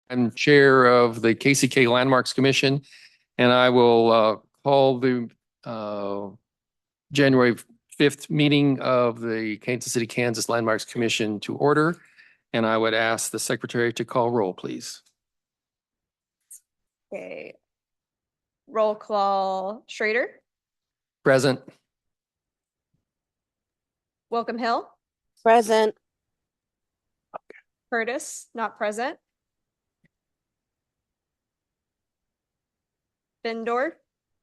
I'm chair of the KCK Landmarks Commission, and I will call the January 5th meeting of the Kansas City, Kansas Landmarks Commission to order. And I would ask the secretary to call roll, please. Okay. Roll call. Schrader. Present. Welcome Hill. Present. Curtis, not present. Bendor.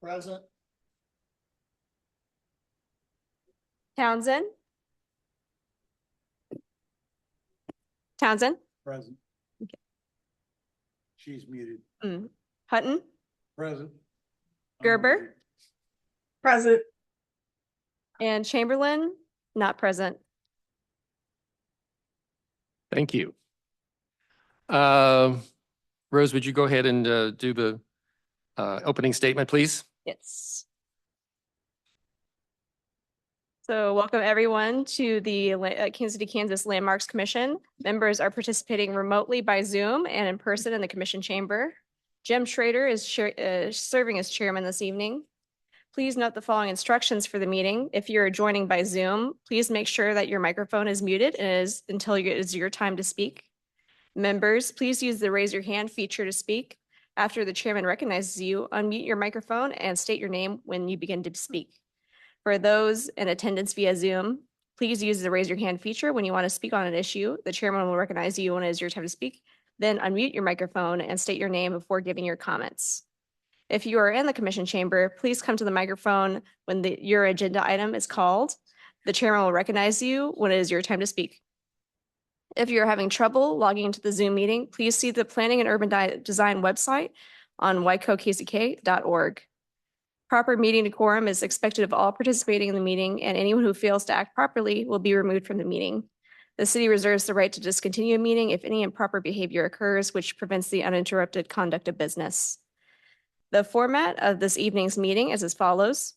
Present. Townsend. Townsend. Present. Okay. She's muted. Hutton. Present. Gerber. Present. And Chamberlain, not present. Thank you. Rose, would you go ahead and do the opening statement, please? Yes. So welcome everyone to the Kansas City, Kansas Landmarks Commission. Members are participating remotely by Zoom and in person in the commission chamber. Jim Schrader is serving as chairman this evening. Please note the following instructions for the meeting. If you're joining by Zoom, please make sure that your microphone is muted and is until it is your time to speak. Members, please use the raise your hand feature to speak. After the chairman recognizes you, unmute your microphone and state your name when you begin to speak. For those in attendance via Zoom, please use the raise your hand feature when you want to speak on an issue. The chairman will recognize you when it is your time to speak. Then unmute your microphone and state your name before giving your comments. If you are in the commission chamber, please come to the microphone when your agenda item is called. The chairman will recognize you when it is your time to speak. If you're having trouble logging into the Zoom meeting, please see the Planning and Urban Design website on wicokck.org. Proper meeting decorum is expected of all participating in the meeting, and anyone who fails to act properly will be removed from the meeting. The city reserves the right to discontinue a meeting if any improper behavior occurs, which prevents the uninterrupted conduct of business. The format of this evening's meeting is as follows.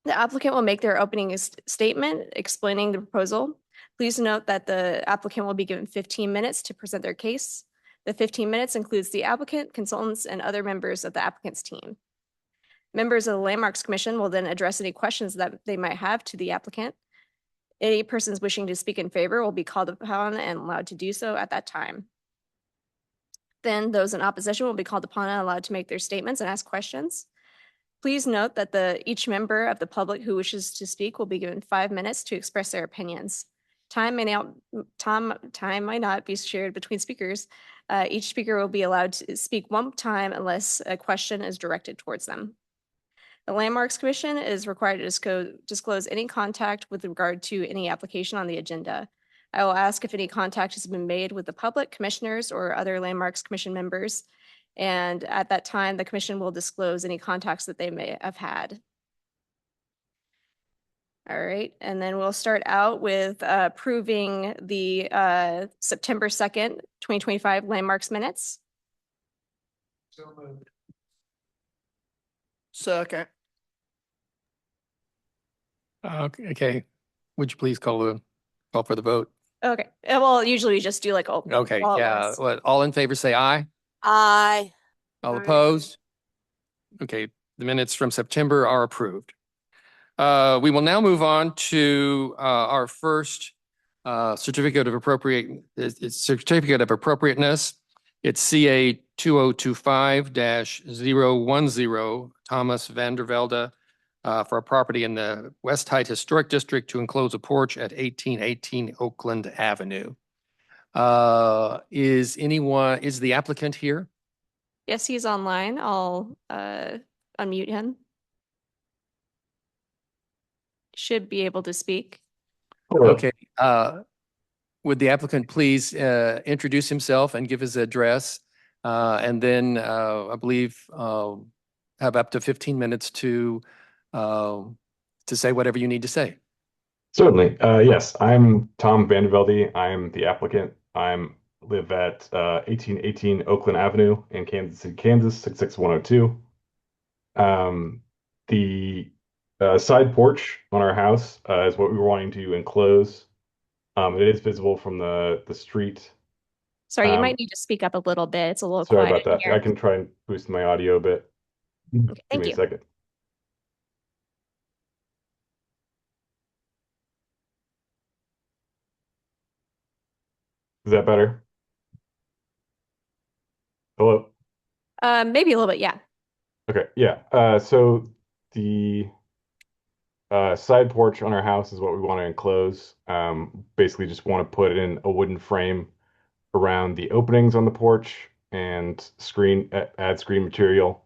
The applicant will make their opening statement explaining the proposal. Please note that the applicant will be given 15 minutes to present their case. The 15 minutes includes the applicant, consultants, and other members of the applicant's team. Members of the Landmarks Commission will then address any questions that they might have to the applicant. Any persons wishing to speak in favor will be called upon and allowed to do so at that time. Then those in opposition will be called upon and allowed to make their statements and ask questions. Please note that each member of the public who wishes to speak will be given 5 minutes to express their opinions. Time might not be shared between speakers. Each speaker will be allowed to speak one time unless a question is directed towards them. The Landmarks Commission is required to disclose any contact with regard to any application on the agenda. I will ask if any contact has been made with the public, commissioners, or other Landmarks Commission members. And at that time, the commission will disclose any contacts that they may have had. All right, and then we'll start out with approving the September 2nd, 2025 Landmarks minutes. So moved. Second. Okay. Would you please call for the vote? Okay. Well, usually we just do like all. Okay. All yeah. All in favor, say aye. Aye. All opposed? Okay. The minutes from September are approved. We will now move on to our first certificate of appropriateness. It's CA 2025-010 Thomas Vandervelde for a property in the West Heights Historic District to enclose a porch at 1818 Oakland Avenue. Is the applicant here? Yes, he's online. I'll unmute him. Should be able to speak. Okay. Would the applicant please introduce himself and give his address, and then I believe have up to 15 minutes to say whatever you need to say. Certainly. Yes, I'm Tom Vandervelde. I'm the applicant. I live at 1818 Oakland Avenue in Kansas City, Kansas, 66102. The side porch on our house is what we were wanting to enclose. It is visible from the street. Sorry, you might need to speak up a little bit. It's a little Sorry quiet about in that. I here. can try and boost my audio a bit. Okay, Give thank me a you. second. Is that better? Hello? Maybe a little bit, yeah. Okay, yeah. So the side porch on our house is what we want to enclose. Basically just want to put in a wooden frame around the openings on the porch and add screen material.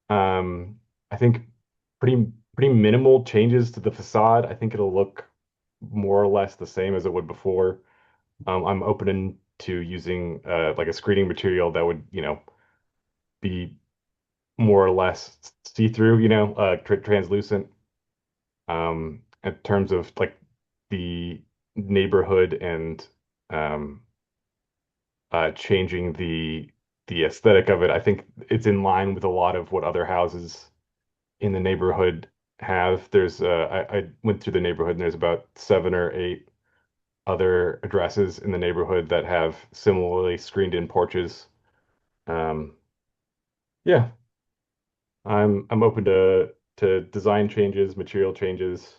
I think pretty minimal changes to the facade. I think it'll look more or less the same as it would before. I'm open to using like a screening material that would, be more or less see-through, translucent. In terms of like the neighborhood and um, changing the aesthetic of it, I think it's in line with a lot of what other houses in the neighborhood have. I went through the neighborhood and there's about 7 or 8 other addresses in the neighborhood that have similarly screened in porches. Um, yeah, I'm open to design changes, material changes,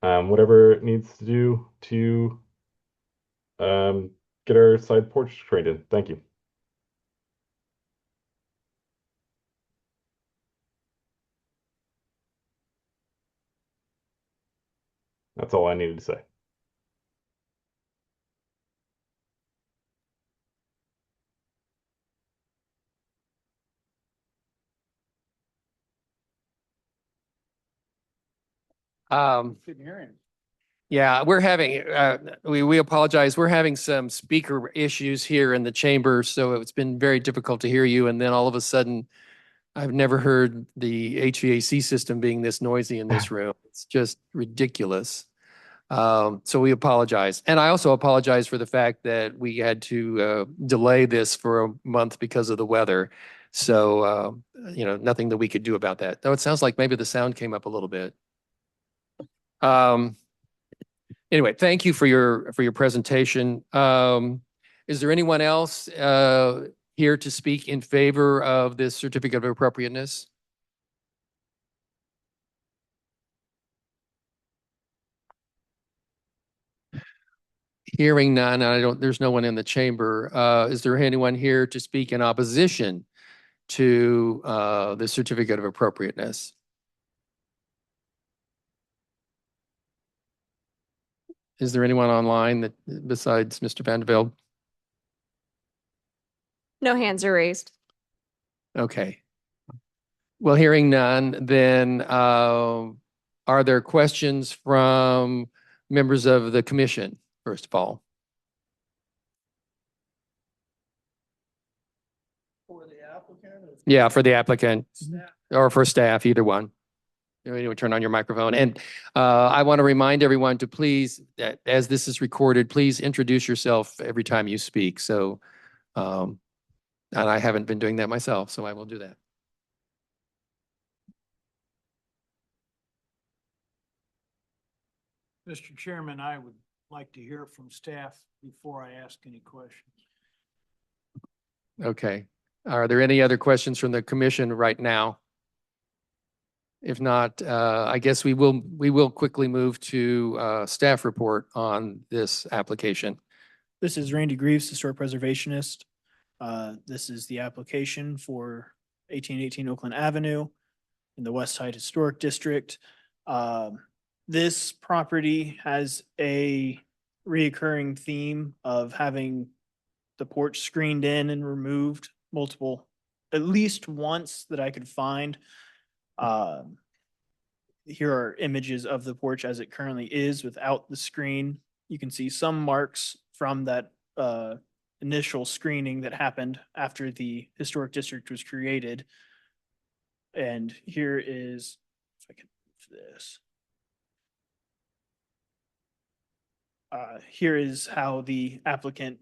whatever it needs to do to um, get our side porch screened in. Thank you. That's all I needed to say. Couldn't hear him. Yeah, we apologize. We're having some speaker issues here in the chamber, so it's been very difficult to hear you. And then all of a sudden, I've never heard the HVAC system being this noisy in this room. It's just ridiculous. So we apologize. And I also apologize for the fact that we had to delay this for a month because of the weather. So, nothing that we could do about that. Though it sounds like maybe the sound came up a little bit. Anyway, thank you for your presentation. Is there anyone else here to speak in favor of this certificate of appropriateness? Hearing none, there's no one in the chamber. Is there anyone here to speak in opposition to the certificate of appropriateness? Is there anyone online besides Mr. Vandeveld? No hands are raised. Okay. Well, hearing none, then are there questions from members of the commission, first of all? For the applicant? Yeah, for the applicant Staff? or for staff, either one. You turn on your microphone. And I want to remind everyone to please, that as this is recorded, please introduce yourself every time you speak. So, and I haven't been doing that myself, so I will do that. Mr. Chairman, I would like to hear from staff before I ask any questions. Okay. Are there any other questions from the commission right now? If not, I guess we will quickly move to staff report on this application. This is Randy Greaves, historic preservationist. This is the application for 1818 Oakland Avenue in the West Side Historic District. This property has a reoccurring theme of having the porch screened in and removed at least once that I could find. Here are images of the porch as it currently is without the screen. You can see some marks from that initial screening that happened after the historic district was created. And here is, if I can move this. Here is how the applicant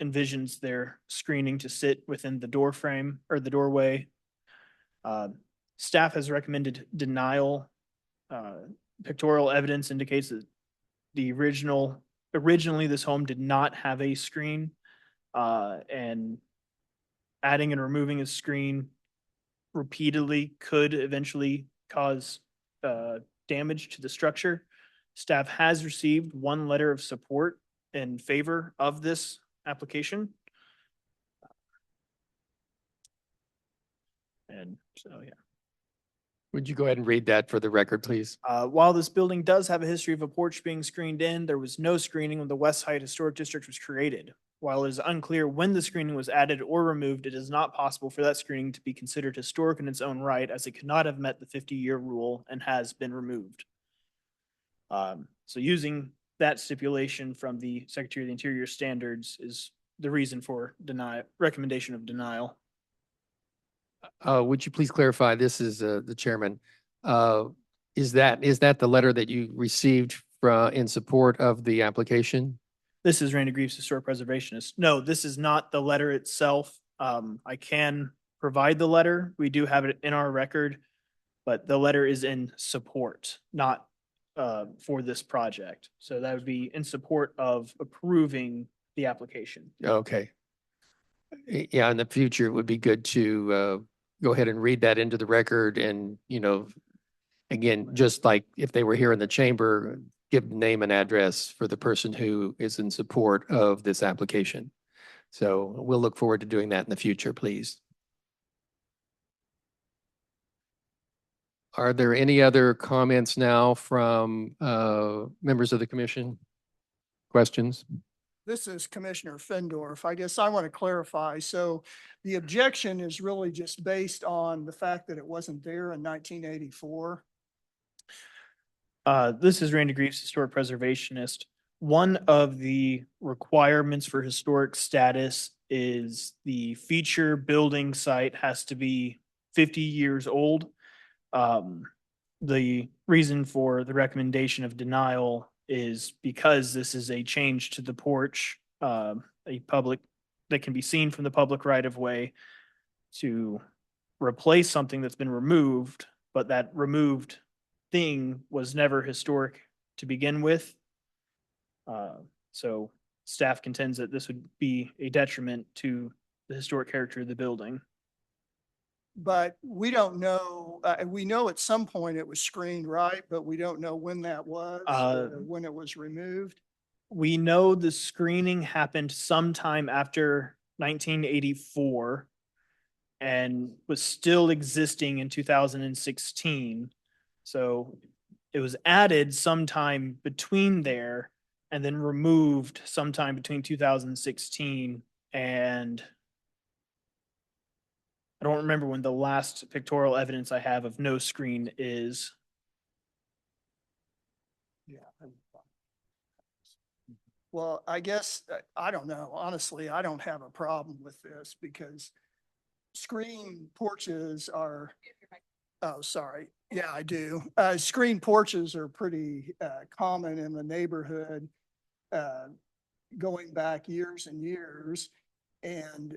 envisions their screening to sit within the door frame or the doorway. Staff has recommended denial. Pictorial evidence indicates that originally this home did not have a screen. And adding and removing a screen repeatedly could eventually cause damage to the structure. Staff has received one letter of support in favor of this application. And so, yeah. Would you go ahead and read that for the record, please? While this building does have a history of a porch being screened in, there was no screening when the West Height Historic District was created. While it is unclear when the screening was added or removed, it is not possible for that screening to be considered historic in its own right, as it could not have met the 50-year rule and has been removed. So using that stipulation from the Secretary of the Interior standards is the reason for recommendation of denial. Would you please clarify, this is the chairman. Is that the letter that you received in support of the application? This is Randy Greaves, Historic Preservationist. No, this is not the letter itself. I can provide the letter. We do have it in our record, but the letter is in support, not for this project. So that would be in support of approving the application. Okay. Yeah, in the future, it would be good to go ahead and read that into the record and, again, just like if they were here in the chamber, give name and address for the person who is in support of this application. So we'll look forward to doing that in the future, please. Are there any other comments now from members of the commission? Questions? This is Commissioner Fendorf. I guess I want to clarify. So the objection is really just based on the fact that it wasn't there in 1984. This is Randy Greaves, Historic Preservationist. One of the requirements for historic status is the feature building site has to be 50 years old. The reason for the recommendation of denial is because this is a change to the porch, a public that can be seen from the public right of way to replace something that's been removed, but that removed thing was never historic to begin with. So staff contends that this would be a detriment to the historic character of the building. But we don't know, we know at some point it was screened, right? But we don't know when that was, when it was removed. We know the screening happened sometime after 1984 and was still existing in 2016. So it was added sometime between there and then removed sometime between 2016 and I don't remember when the last pictorial evidence I have of no screen is. Yeah. Well, I guess, I don't know. Honestly, I don't have a problem with this because screen porches are, oh, sorry. Yeah, I do. Screen porches are pretty common in the neighborhood going back years and years. And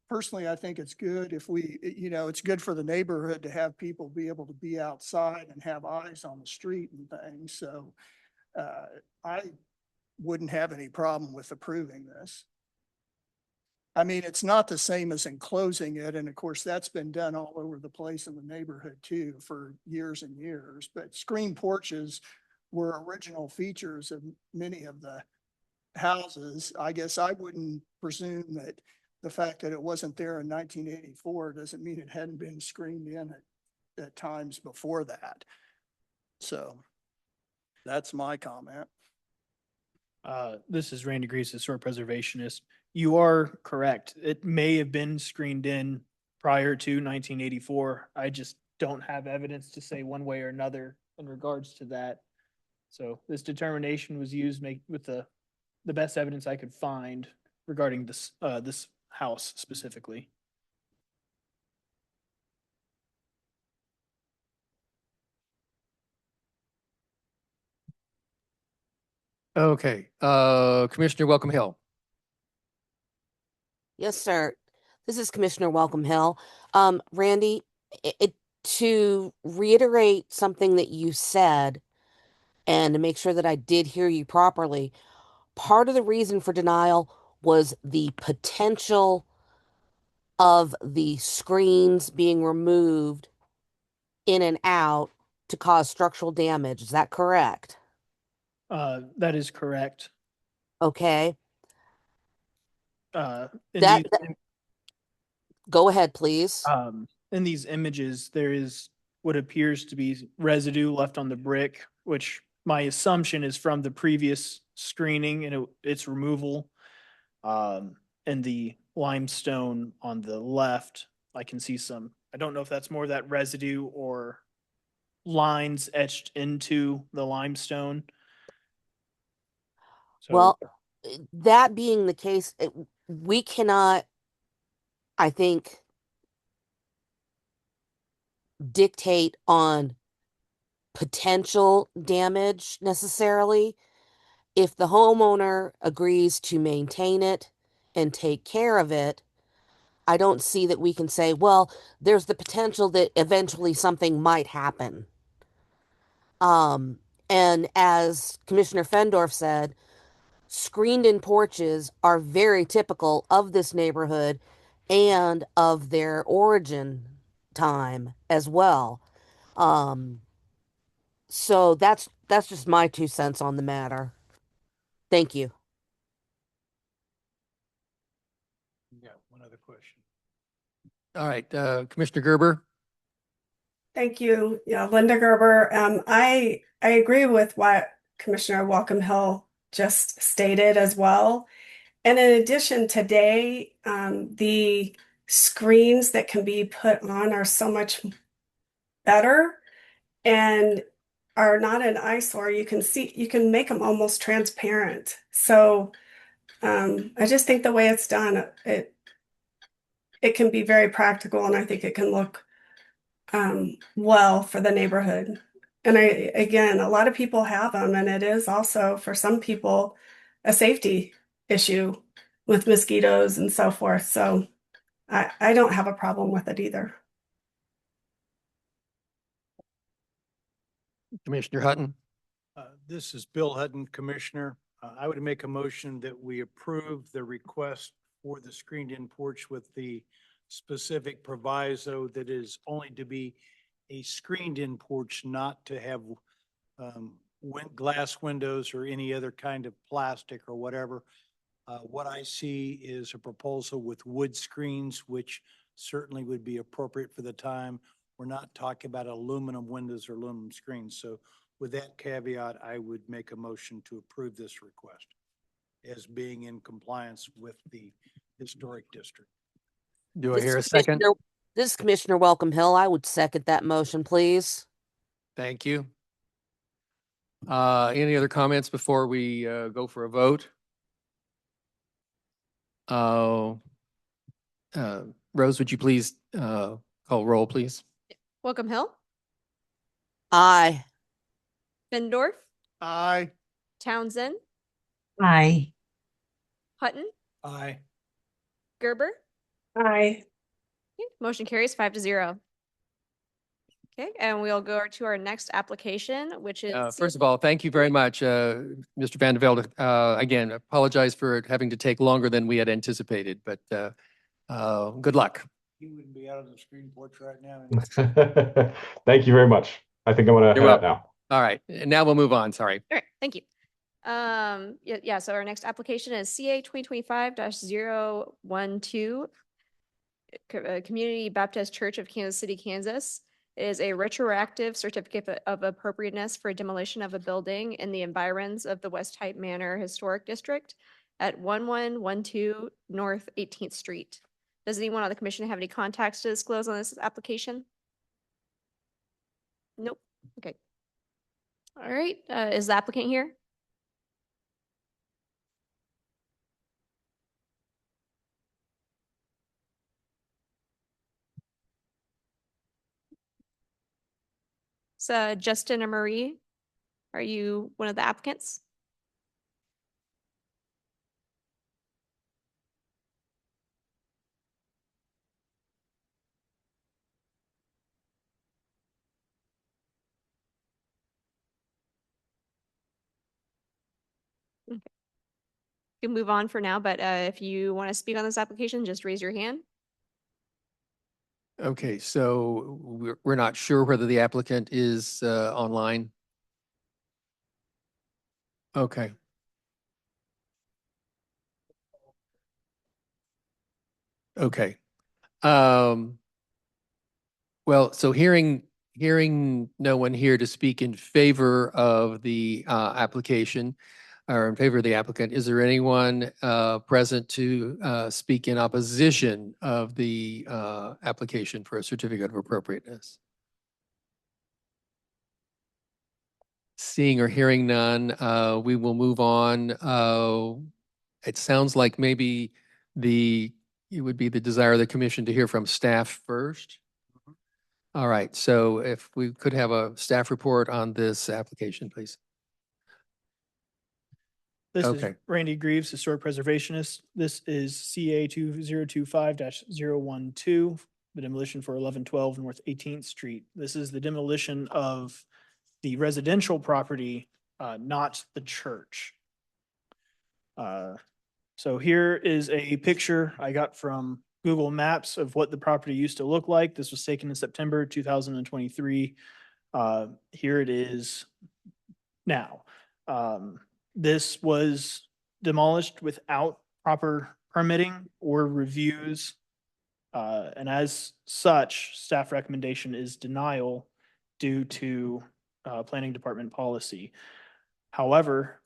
personally, I think it's good if it's good for the neighborhood to have people be able to be outside and have eyes on the street and things. So I wouldn't have any problem with approving this. I mean, it's not the same as enclosing it. And of course, that's been done all over the place in the neighborhood too for years and years. But screen porches were original features of many of the houses. I guess I wouldn't presume that the fact that it wasn't there in 1984 doesn't mean it hadn't been screened in at times before that. So that's my comment. This is Randy Greaves, Historic Preservationist. You are correct. It may have been screened in prior to 1984. I just don't have evidence to say one way or another in regards to that. So this determination was used with the best evidence I could find regarding this house specifically. Okay, Commissioner Welcome Hill. Yes, sir. This is Commissioner Welcome Hill. Randy, to reiterate something that you said and to make sure that I did hear you properly, part of the reason for denial was the potential of the screens being removed in and out to cause structural damage. Is that correct? That is correct. Okay. In That, these, that- go ahead, please. in these images, there is what appears to be residue left on the brick, which my assumption is from the previous screening and its removal. And the limestone on the left, I can see some, I don't know if that's more of that residue or lines etched into the limestone. So, Well, that being the case, we cannot, I think, dictate on potential damage necessarily. If the homeowner agrees to maintain it and take care of it, I don't see that we can say, well, there's the potential that eventually something might happen. And as Commissioner Fendorf said, screened-in porches are very typical of this neighborhood and of their origin time as well. So that's just my 2 cents on the matter. Thank you. Yeah, one other question. All right, Commissioner Gerber. Thank you. Yeah, Linda Gerber. I agree with what Commissioner Welcome Hill just stated as well. And in addition, today, the screens that can be put on are so much better and are not an eyesore. You can see, you can make them almost transparent. So I just think the way it's done, it can be very practical, and I think it can look well for the neighborhood. And again, a lot of people have them, and it is also for some people a safety issue with mosquitoes and so forth. So I don't have a problem with it either. Commissioner Hutton. This is Bill Hutton, Commissioner. I would make a motion that we approve the request for the screened-in porch with the specific proviso that is only to be a screened-in porch, not to have glass windows or any other kind of plastic or whatever. What I see is a proposal with wood screens, which certainly would be appropriate for the time. We're not talking about aluminum windows or aluminum screens. So with that caveat, I would make a motion to approve this request as being in compliance with the historic district. Do I hear a second? This is Commissioner Welcome Hill. I would second that motion, please. Thank you. Any other comments before we go for a vote? Rose, would you please call roll, please? Welcome Hill, Aye. Fendorf, Aye. Townsend, Aye. Hutton, Aye. Gerber. Aye. Okay, motion carries 5-0. Okay, and we'll go to our next application, which is First of all, thank you very much, Mr. Van de Velde. Again, apologize for it having to take longer than we had anticipated, but good luck. You wouldn't be out on the screen porch right now. Thank you very much. I think I'm gonna head out now. All right, and now we'll move on. Sorry. all right, thank you. Yeah, so our next application is CA 2025-012, Community Baptist Church of Kansas City, Kansas. It is a retroactive certificate of appropriateness for demolition of a building in the environs of the West Hyde Manor Historic District at 1112 North 18th Street. Does anyone on the commission have any contacts to disclose on this application? Nope. Okay. All right, is the applicant here? So Justin or Marie, are you one of the applicants? Okay. You can move on for now, but if you want to speak on this application, just raise your hand. Okay, so we're not sure whether the applicant is online. Okay. Okay. Well, so hearing no one here to speak in favor of the application or in favor of the applicant, is there anyone present to speak in opposition of the application for a certificate of appropriateness? Seeing or hearing none, we will move on. It sounds like maybe it would be the desire of the commission to hear from staff first. All right, so if we could have a staff report on this application, please. This is Okay. Randy Greaves, Historic Preservationist. This is CA 2025-012, the demolition for 1112 North 18th Street. This is the demolition of the residential property, not the church. So here is a picture I got from Google Maps of what the property used to look like. This was taken in September 2023. Here it is now. This was demolished without proper permitting or reviews. And as such, staff recommendation is denial due to planning department policy. However,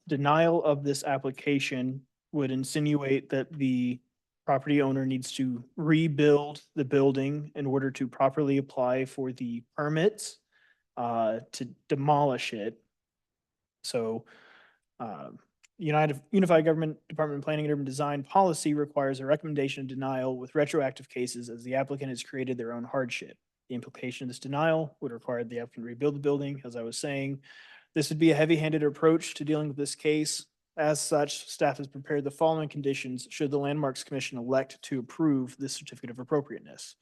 denial of this application would insinuate that the property owner needs to rebuild the building in order to properly apply for the permits to demolish it. So Unified Government Department of Planning and Urban Design policy requires a recommendation of denial with retroactive cases as the applicant has created their own hardship. The implication of this denial would require the applicant rebuild the building, as I was saying. This would be a heavy-handed approach to dealing with this case. As such, staff has prepared the following conditions should the Landmarks Commission elect to approve this certificate of appropriateness.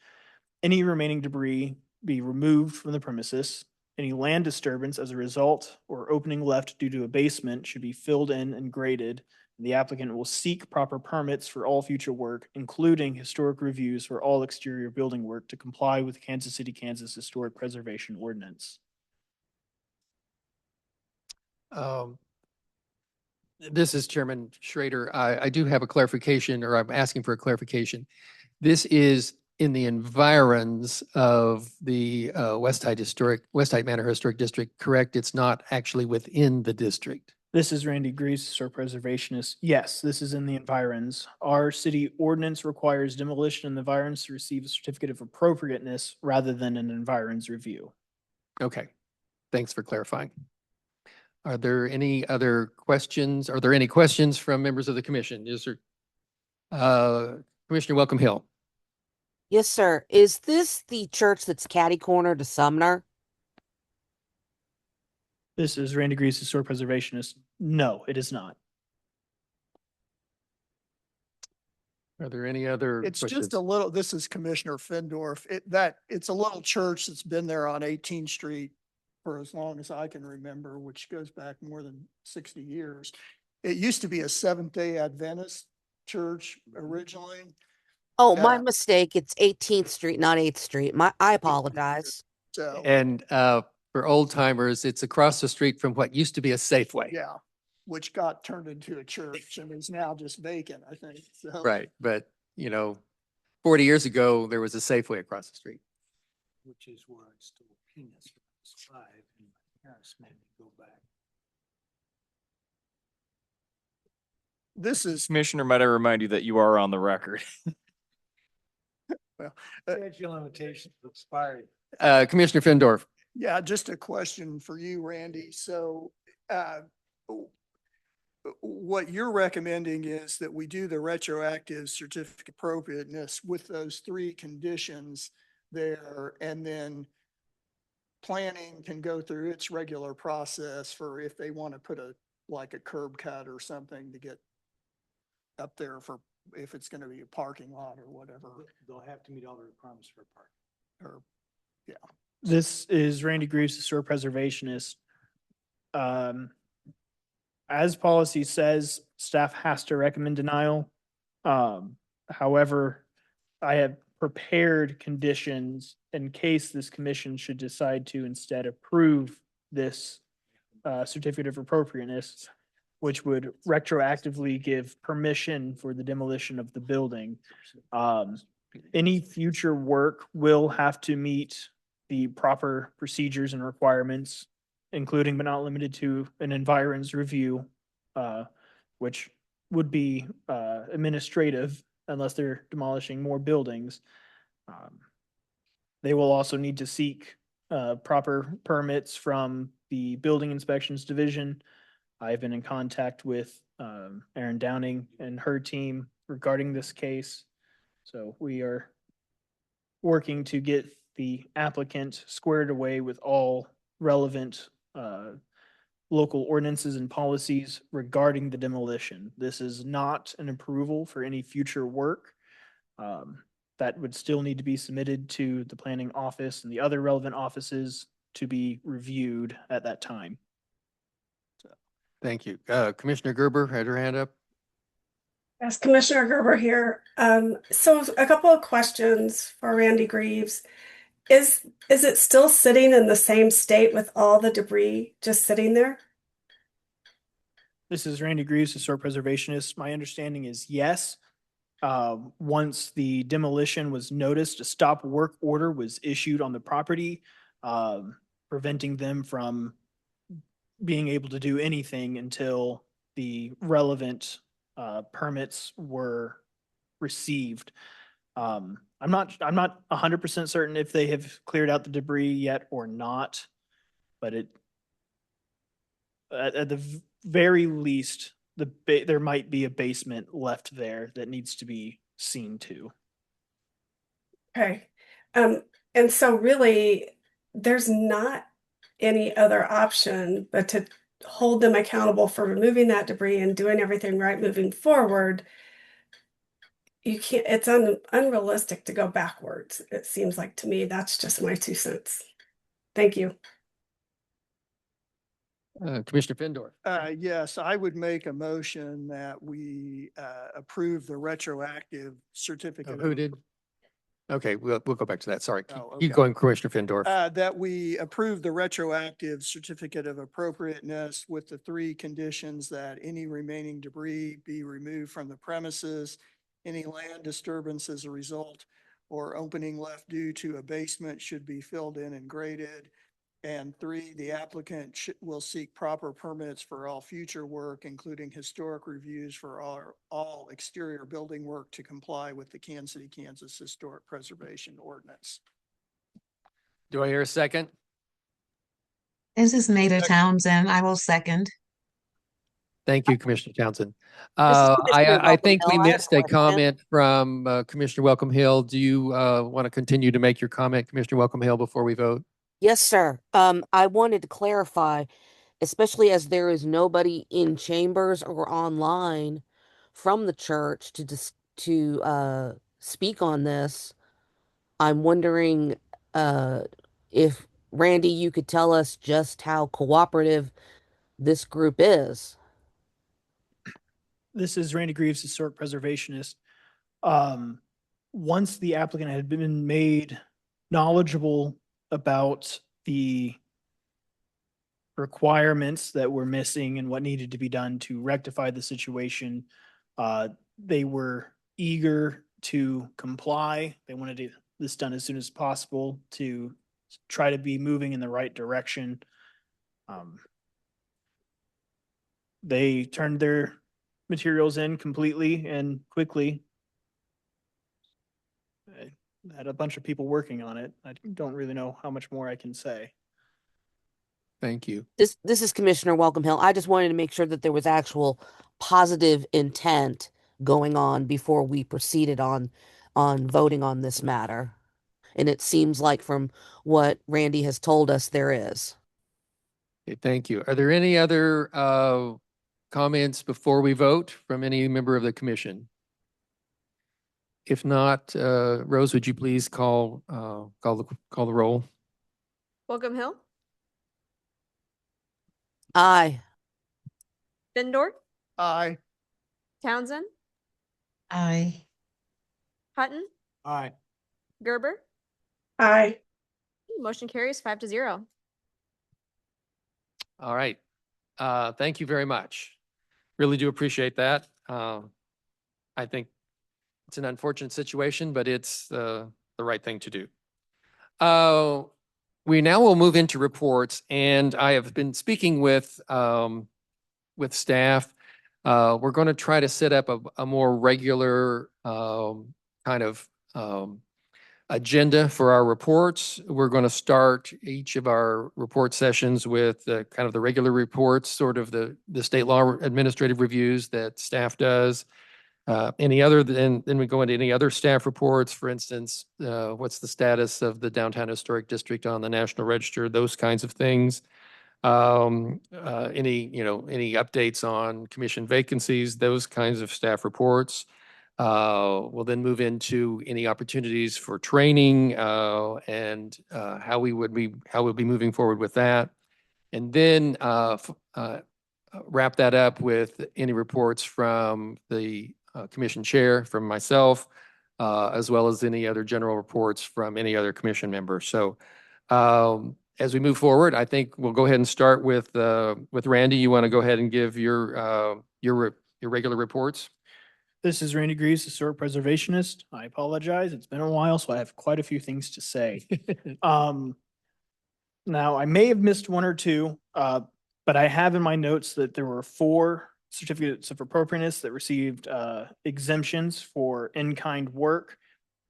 Any remaining debris be removed from the premises. Any land disturbance as a result or opening left due to a basement should be filled in and graded. The applicant will seek proper permits for all future work, including historic reviews for all exterior building work to comply with Kansas City, Kansas Historic Preservation Ordinance. This is Chairman Schrader. I do have a clarification, or I'm asking for a clarification. This is in the environs of the Westheidt Manor Historic District, correct? It's not actually within the district. This is Randy Greaves, Historic Preservationist. Yes, this is in the environs. Our city ordinance requires demolition in the environs to receive a certificate of appropriateness rather than an environs review. Okay, thanks for clarifying. Are there any other questions? Are there any questions from members of the commission? Yes, sir. Commissioner Welcome Hill. Yes, sir. Is this the church that's catty corner to Sumner? This is Randy Greaves, Historic Preservationist. No, it is not. Are there any other It's questions? just a little, this is Commissioner Findorf. It's a little church that's been there on 18th Street for as long as I can remember, which goes back more than 60 years. It used to be a Seventh-day Adventist church originally. Oh, my Yeah. mistake. It's 18th Street, not 8th Street. I apologize. So, And for old timers, it's across the street from what used to be a Safeway. yeah, which got turned into a church and is now just vacant, I think. So, Right, but 40 years ago, there was a Safeway across the street. Which is where I stole peanuts when I was 5 and my parents made me go back. this is, Commissioner, might I remind you that you are on the record? Statute of limitations expired. Commissioner Findorf. yeah, just a question for you, Randy. So, what you're recommending is that we do the retroactive certificate of appropriateness with those 3 conditions there, and then planning can go through its regular process for if they want to put a curb cut or something to get up there for if it's going to be a parking lot or whatever. They'll have to meet all the requirements for a park. Or, yeah. This is Randy Greaves, Historic Preservationist. I as policy says, staff has to recommend denial. However, I have prepared conditions in case this commission should decide to instead approve this certificate of appropriateness, which would retroactively give permission for the demolition of the building. Any future work will have to meet the proper procedures and requirements, including but not limited to an environs review, which would be administrative unless they're demolishing more buildings. They will also need to seek proper permits from the Building Inspections Division. I've been in contact with Erin Downing and her team regarding this case. So we are working to get the applicant squared away with all relevant local ordinances and policies regarding the demolition. This is not an approval for any future work. That would still need to be submitted to the planning office and the other relevant offices to be reviewed at that time. Thank you. Commissioner Gerber had her hand up. Yes, Commissioner Gerber here. So a couple of questions for Randy Greaves. Is it still sitting in the same state with all the debris just sitting there? This is Randy Greaves, historic preservationist. My understanding is yes. Once the demolition was noticed, a stop work order was issued on the property, preventing them from being able to do anything until the relevant permits were received. I'm not 100% certain if they have cleared out the debris yet or not, but at the very least, there might be a basement left there that needs to be seen to. Okay. And so really, there's not any other option but to hold them accountable for removing that debris and doing everything right moving forward. You can't, it's unrealistic to go backwards. It seems like to me, that's just my 2 cents. Thank you. Commissioner Findor. Yes, I would make a motion that we approve the retroactive certificate. Who did? Okay, we'll go back to that. Sorry. Oh, Keep okay. going, Commissioner Findor. That we approve the retroactive certificate of appropriateness with the 3 conditions: that any remaining debris be removed from the premises, any land disturbance as a result or opening left due to a basement should be filled in and graded. And 3, the applicant will seek proper permits for all future work, including historic reviews for all exterior building work to comply with the Kansas City, Kansas Historic Preservation Ordinance. Do I hear a second? This is Maida Townsend. I will second. Thank you, Commissioner Townsend. This is Commissioner I think we Welcome Hill. I have missed a question. comment from Commissioner Welcome Hill. Do you want to continue to make your comment, Commissioner Welcome Hill, before we vote? Yes, sir. I wanted to clarify, especially as there is nobody in chambers or online from the church to speak on this. I'm wondering if Randy, you could tell us just how cooperative this group is. This is Randy Greaves, historic preservationist. Once the applicant had been made knowledgeable about the requirements that were missing and what needed to be done to rectify the situation, they were eager to comply. They wanted this done as soon as possible to try to be moving in the right direction. They turned their materials in completely and quickly. I had a bunch of people working on it. I don't really know how much more I can say. Thank you. This is Commissioner Welcome Hill. I just wanted to make sure that there was actual positive intent going on before we proceeded on voting on this matter. And it seems like from what Randy has told us, there is. Okay, thank you. Are there any other comments before we vote from any member of the commission? If not, Rose, would you please call the roll? Welcome Hill, Aye. Bendor, Aye. Townsend, Aye. Hutton, Aye. Gerber. Aye. Motion carries 5-0. All right. Thank you very much. Really do appreciate that. I think it's an unfortunate situation, but it's the right thing to do. We now will move into reports, and I have been speaking with staff. We're going to try to set up a more regular kind of agenda for our reports. We're going to start each of our report sessions with kind of the regular reports, sort of the state law administrative reviews that staff does. Then we go into any other staff reports, for instance, what's the status of the Downtown Historic District on the National Register, those kinds of things. Any updates on commission vacancies, those kinds of staff reports. We'll then move into any opportunities for training and how we'll be moving forward with that. And then wrap that up with any reports from the commission chair, from myself, as well as any other general reports from any other commission member. So as we move forward, I think we'll go ahead and start with Randy. You want to go ahead and give your regular reports? This is Randy Greaves, historic preservationist. I apologize. It's been a while, so I have quite a few things to say. Now, I may have missed one or two, but I have in my notes that there were 4 certificates of appropriateness that received exemptions for in-kind work,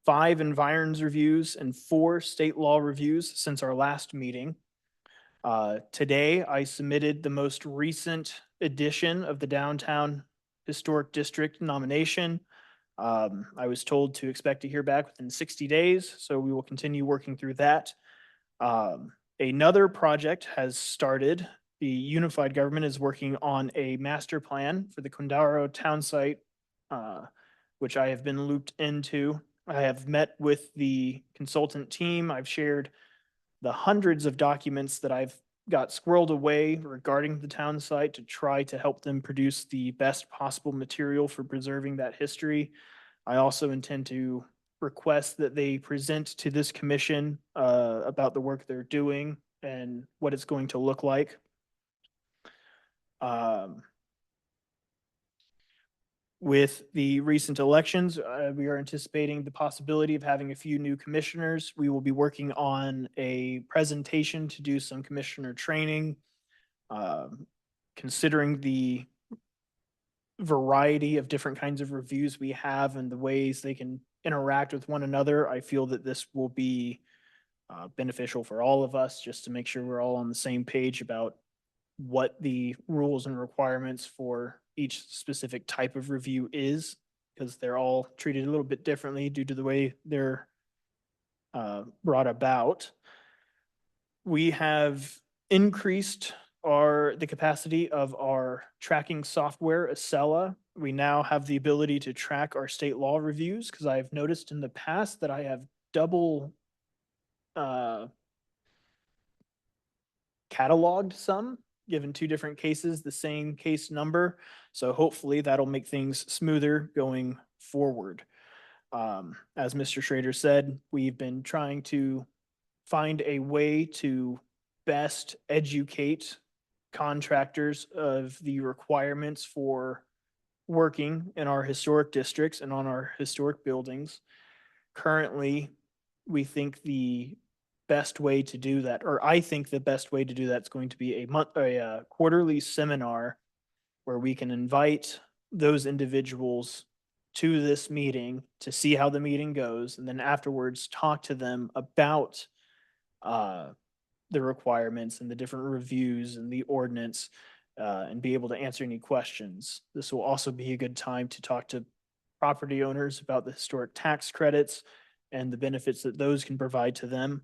5 environs reviews, and 4 state law reviews since our last meeting. Today, I submitted the most recent edition of the Downtown Historic District nomination. I was told to expect to hear back within 60 days, so we will continue working through that. Another project has started. The unified government is working on a master plan for the Condaro town site, which I have been looped into. I have met with the consultant team. I've shared the hundreds of documents that I've got squirreled away regarding the town site to try to help them produce the best possible material for preserving that history. I also intend to request that they present to this commission about the work they're doing and what it's going to look like. With the recent elections, we are anticipating the possibility of having a few new commissioners. We will be working on a presentation to do some commissioner training. Considering the variety of different kinds of reviews we have and the ways they can interact with one another, I feel that this will be beneficial for all of us, just to make sure we're all on the same page about what the rules and requirements for each specific type of review is, because they're all treated a little bit differently due to the way they're brought about. We have increased the capacity of our tracking software, Acela. We now have the ability to track our state law reviews, because I've noticed in the past that I have double cataloged some, given 2 different cases, the same case number. So hopefully that'll make things smoother going forward. As Mr. Schrader said, we've been trying to find a way to best educate contractors of the requirements for working in our historic districts and on our historic buildings. Currently, we think the best way to do that, or I think the best way to do that, is going to be a quarterly seminar where we can invite those individuals to this meeting to see how the meeting goes, and then afterwards talk to them about the requirements and the different reviews and the ordinance, and be able to answer any questions. This will also be a good time to talk to property owners about the historic tax credits and the benefits that those can provide to them.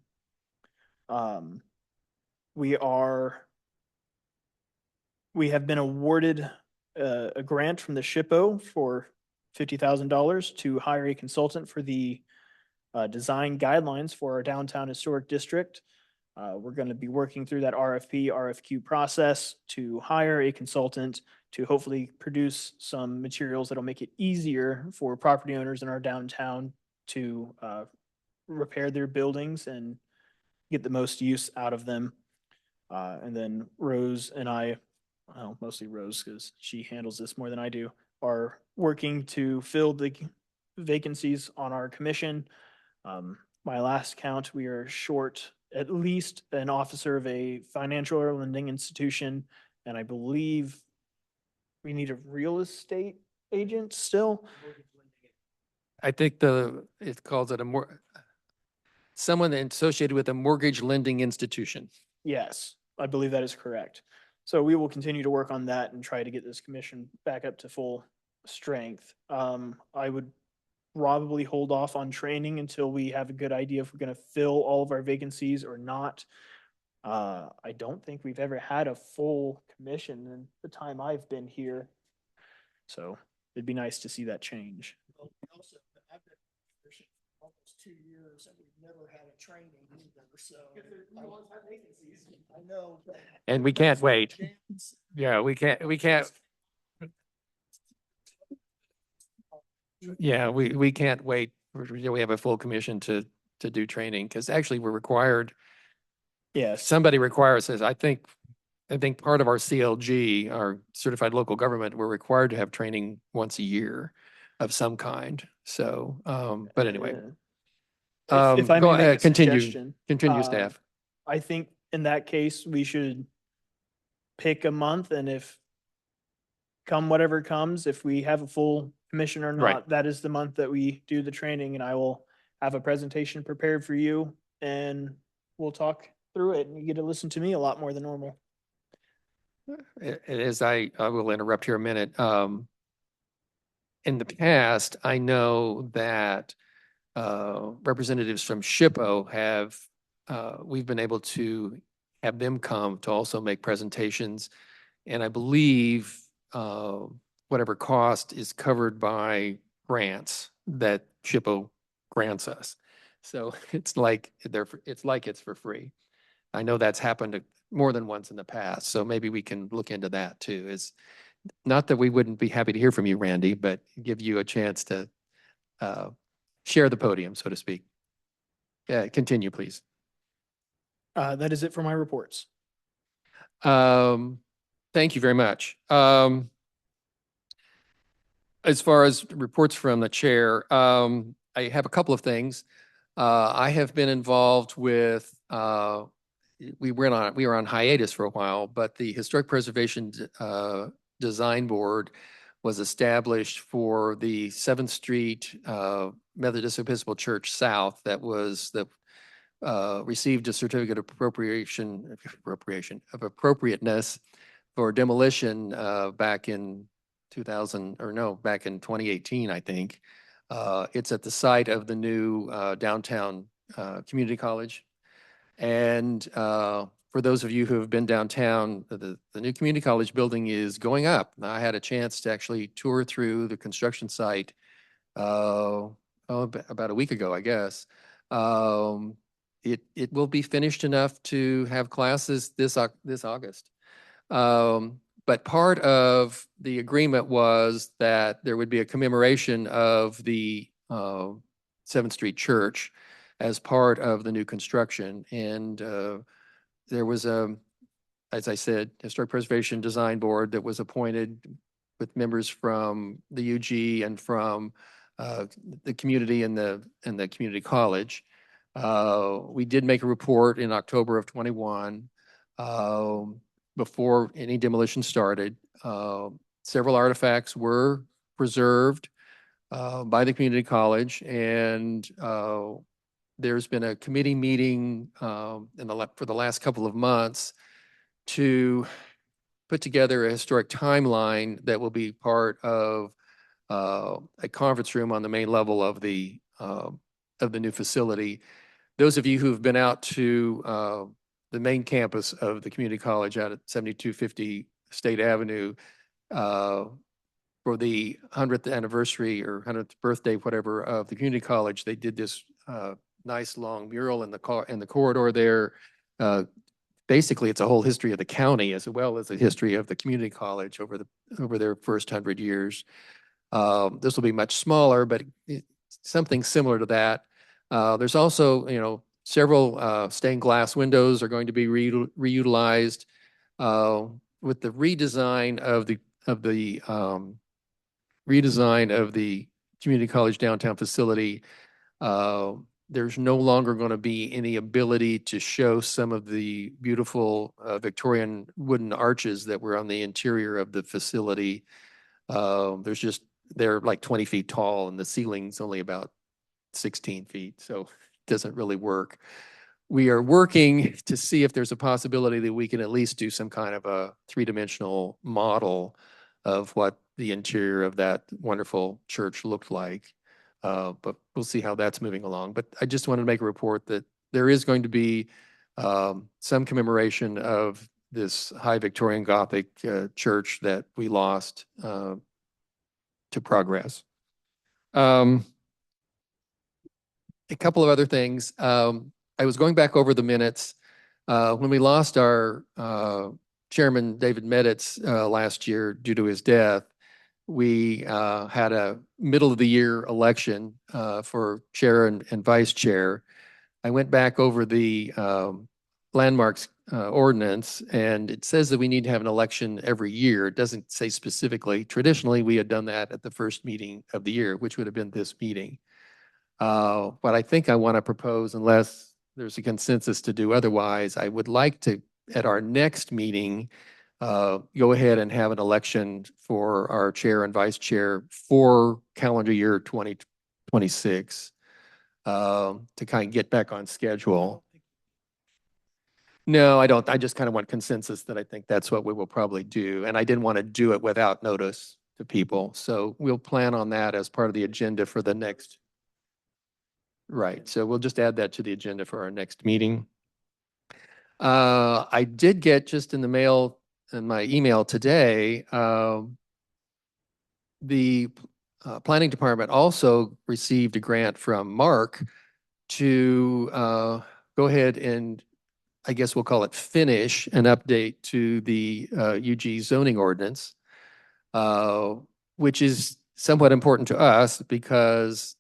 We have been awarded a grant from the SHPO for $50,000 to hire a consultant for the design guidelines for our downtown historic district. We're going to be working through that RFP, RFQ process to hire a consultant to hopefully produce some materials that'll make it easier for property owners in our downtown to repair their buildings and get the most use out of them. And then Rose and I, well, mostly Rose because she handles this more than I do, are working to fill the vacancies on our commission. My last count, we are short at least an officer of a financial or lending institution, and I believe we need a real estate agent still. I think it calls it someone associated with a mortgage lending institution. Yes, I believe that is correct. So we will continue to work on that and try to get this commission back up to full strength. I would probably hold off on training until we have a good idea if we're going to fill all of our vacancies or not. I don't think we've ever had a full commission in the time I've been here. So it'd be nice to see that change. Well, we also, I've been here for almost 2 years and we've never had a training either, so. I know. but And we can't that's what wait. James- Yeah, we can't. Yeah, we can't wait. We have a full commission to do training because actually we're required. Yes. Somebody requires us. I think part of our CLG, our certified local government, we're required to have training once a year of some kind. So, but anyway, If I may go make a ahead, continue, suggestion, staff. I think in that case, we should pick a month, and if come whatever comes, if we have a full commission or Right. not, that is the month that we do the training, and I will have a presentation prepared for you, and we'll talk through it, and you get to listen to me a lot more than normal. As I will interrupt here a minute. In the past, I know that representatives from SHPO have, we've been able to have them come to also make presentations. And I believe whatever cost is covered by grants that SHPO grants us. So it's like it's for free. I know that's happened more than once in the past, so maybe we can look into that too. Is not that we wouldn't be happy to hear from you, Randy, but give you a chance to share the podium, so to speak. Continue, please. That is it for my reports. Thank you very much. As far as reports from the chair, I have a couple of things. I have been involved with, we were on hiatus for a while, but the Historic Preservation Design Board was established for the 7th Street Methodist Episcopal Church South that was received a certificate of appropriateness for demolition back in 2018, I think. It's at the site of the new downtown community college. And for those of you who have been downtown, the new community college building is going up. I had a chance to actually tour through the construction site about a week ago, I guess. It will be finished enough to have classes this August. But part of the agreement was that there would be a commemoration of the 7th Street Church as part of the new construction. And there was as I said, Historic Preservation Design Board that was appointed with members from the UG and from the community and the community college. We did make a report in October of 21 before any demolition started. Several artifacts were preserved by the community college, and there's been a committee meeting for the last couple of months to put together a historic timeline that will be part of a conference room on the main level of the new facility. Those of you who've been out to the main campus of the community college out at 7250 State Avenue for the 100th anniversary or 100th birthday, whatever, of the community college, they did this nice long mural in the corridor there, basically it's a whole history of the county as well as a history of the community college over their first 100 years. This will be much smaller, but something similar to that. There's also, several stained glass windows are going to be reutilized with the redesign of the community college downtown facility. There's no longer going to be any ability to show some of the beautiful Victorian wooden arches that were on the interior of the facility. They're like 20 feet tall and the ceiling's only about 16 feet, so it doesn't really work. We are working to see if there's a possibility that we can at least do some kind of a three-dimensional model of what the interior of that wonderful church looked like. But we'll see how that's moving along. But I just wanted to make a report that there is going to be some commemoration of this high Victorian Gothic church that we lost to progress. A couple of other things. I was going back over the minutes. When we lost our chairman, David Meditz, last year due to his death, we had a middle of the year election for chair and vice chair. I went back over the landmarks ordinance, and it says that we need to have an election every year. It doesn't say specifically. Traditionally, we had done that at the first meeting of the year, which would have been this meeting. But I think I want to propose, unless there's a consensus to do otherwise, I would like to, at our next meeting, go ahead and have an election for our chair and vice chair for calendar year 2026 to kind of get back on schedule. No, I don't. I just kind of want consensus that I think that's what we will probably do. And I didn't want to do it without notice to people. So we'll plan on that as part of the agenda for the next. Right. So we'll just add that to the agenda for our next meeting. I did get just in the mail, in my email today, the planning department also received a grant from Mark to go ahead and, I guess we'll call it, finish an update to the UG zoning ordinance, which is somewhat important to us because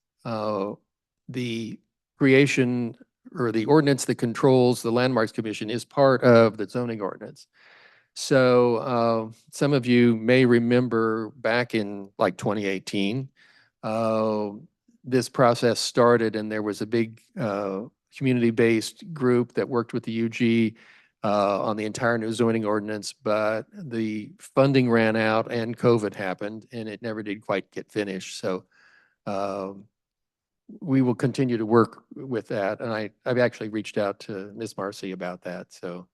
the creation or the ordinance that controls the Landmarks Commission is part of the zoning ordinance. So some of you may remember back in like 2018, this process started and there was a big community-based group that worked with the UG on the entire new zoning ordinance, but the funding ran out and COVID happened and it never did quite get finished. So we will continue to work with that. And I've actually reached out to Ms. Marcy about that. So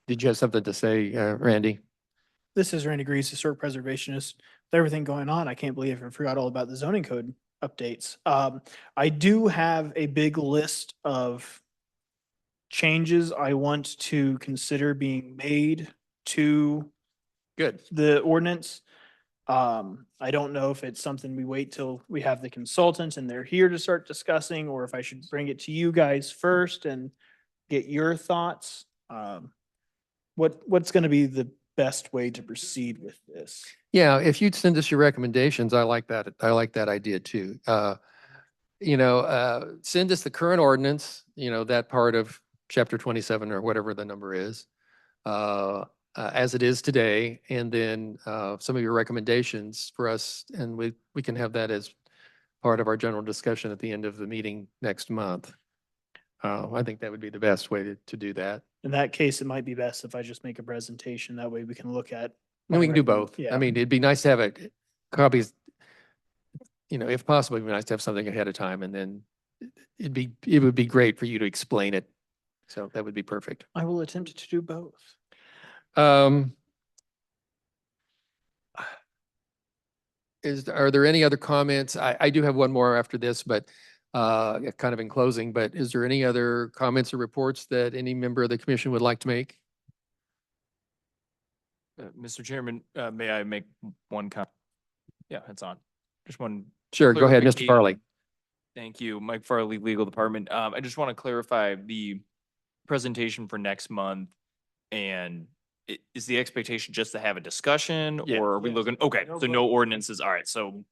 did you have something to say, Randy? This is Randy Greaves, historic preservationist. With everything going on, I can't believe I forgot all about the zoning code updates. I do have a big list of changes I want to consider being made to Good. the ordinance. I don't know if it's something we wait till we have the consultants and they're here to start discussing, or if I should bring it to you guys first and get your thoughts. What's going to be the best way to proceed with this? Yeah, if you'd send us your recommendations, I like that. I like that idea too. Send us the current ordinance, that part of chapter 27 or whatever the number is, as it is today, and then some of your recommendations for us, and we can have that as part of our general discussion at the end of the meeting next month. I think that would be the best way to do that. In that case, it might be best if I just make a presentation. That way we can look at. And we can do both. Yeah. I mean, it'd be nice to have copies, if possible, it'd be nice to have something ahead of time, and then it would be great for you to explain it. So that would be perfect. I will attempt to do both. Are there any other comments? I do have one more after this, but kind of in closing, but is there any other comments or reports that any member of the commission would like to make? Mr. Chairman, may I make one comment? Yeah, it's on. Just one. Sure, go ahead, Mr. clarification. Farley. Thank you, Mike Farley, Legal Department. I just want to clarify the presentation for next month. And is the expectation just to have a discussion Yeah. or are we Yes. looking, okay, No so no vote. ordinances. All right. So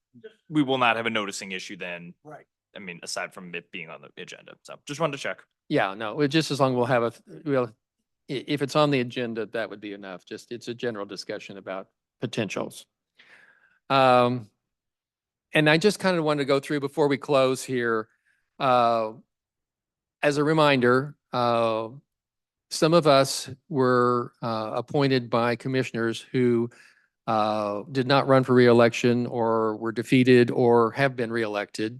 we will not have a noticing issue then. Right. I mean, aside from it being on the agenda. So just wanted to check. Yeah, no, it just as long we'll have if it's on the agenda, that would be enough. Just, it's a general discussion about potentials. And I just kind of wanted to go through before we close here, as a reminder, some of us were appointed by commissioners who did not run for reelection or were defeated or have been reelected.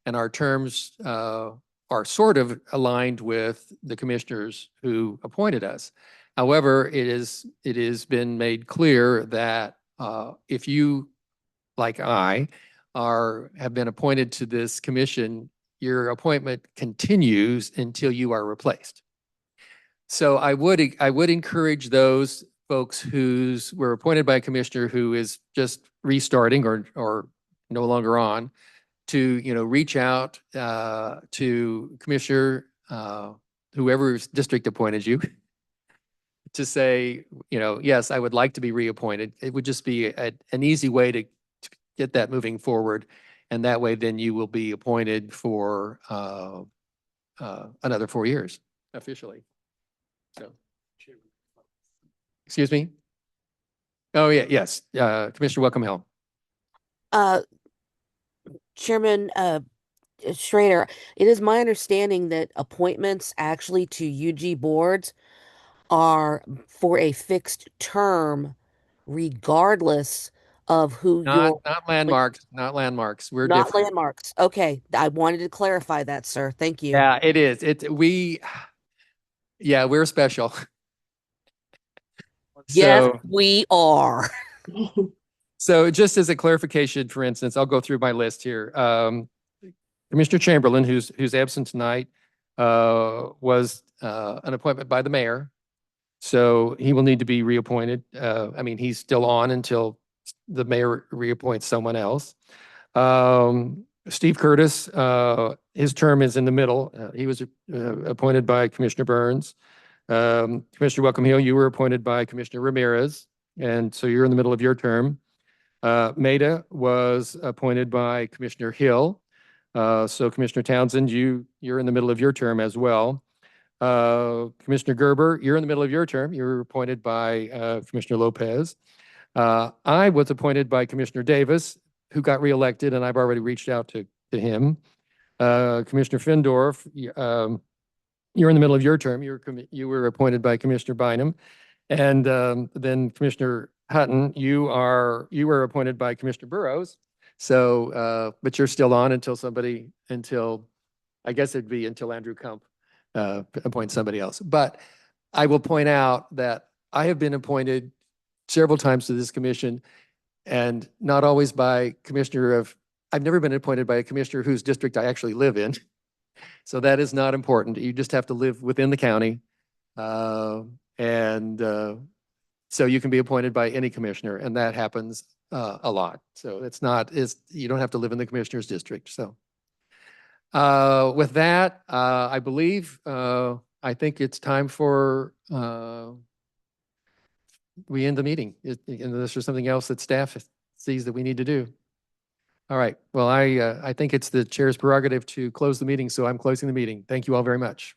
And our terms are sort of aligned with the commissioners who appointed us. However, it has been made clear that if you, like I, have been appointed to this commission, your appointment continues until you are replaced. So I would encourage those folks were appointed by a commissioner who is just restarting or no longer on to, reach out to Commissioner, whoever's district appointed you to say, yes, I would like to be reappointed. It would just be an easy way to get that moving forward. And that way, then you will be appointed for another 4 years officially. So, excuse me? Oh, yeah, yes. Commissioner Welcome Hill. Chairman Schrader, it is my understanding that appointments actually to UG boards are for a fixed term, regardless of who your Not landmarks, not landmarks. We're not different. landmarks. Okay, I wanted to clarify that, sir. Thank you. Yeah, it is. Yeah, we're special. Yes, So, we are. so just as a clarification, for instance, I'll go through my list here. Commissioner Chamberlain, who's absent tonight, was an appointment by the mayor. So he will need to be reappointed. I mean, he's still on until the mayor reappoints someone else. Steve Curtis, his term is in the middle. He was appointed by Commissioner Burns. Commissioner Welcome Hill, you were appointed by Commissioner Ramirez, and so you're in the middle of your term. Maida was appointed by Commissioner Hill. So Commissioner Townsend, you're in the middle of your term as well. Commissioner Gerber, you're in the middle of your term. You were appointed by Commissioner Lopez. I was appointed by Commissioner Davis, who got reelected, and I've already reached out to him. Commissioner Findorf, you're in the middle of your term. You were appointed by Commissioner Bynum. And then Commissioner Hutton, you were appointed by Commissioner Burrows. So, but you're still on until I guess it'd be until Andrew Kump appoints somebody else. But I will point out that I have been appointed several times to this commission and not always by I've never been appointed by a commissioner whose district I actually live in. So that is not important. You just have to live within the county. So you can be appointed by any commissioner, and that happens a lot. So you don't have to live in the commissioner's district. So with that, I believe, I think it's time for we end the meeting. Unless there's something else that staff sees that we need to do. All right. Well, I think it's the chair's prerogative to close the meeting, so I'm closing the meeting. Thank you all very much.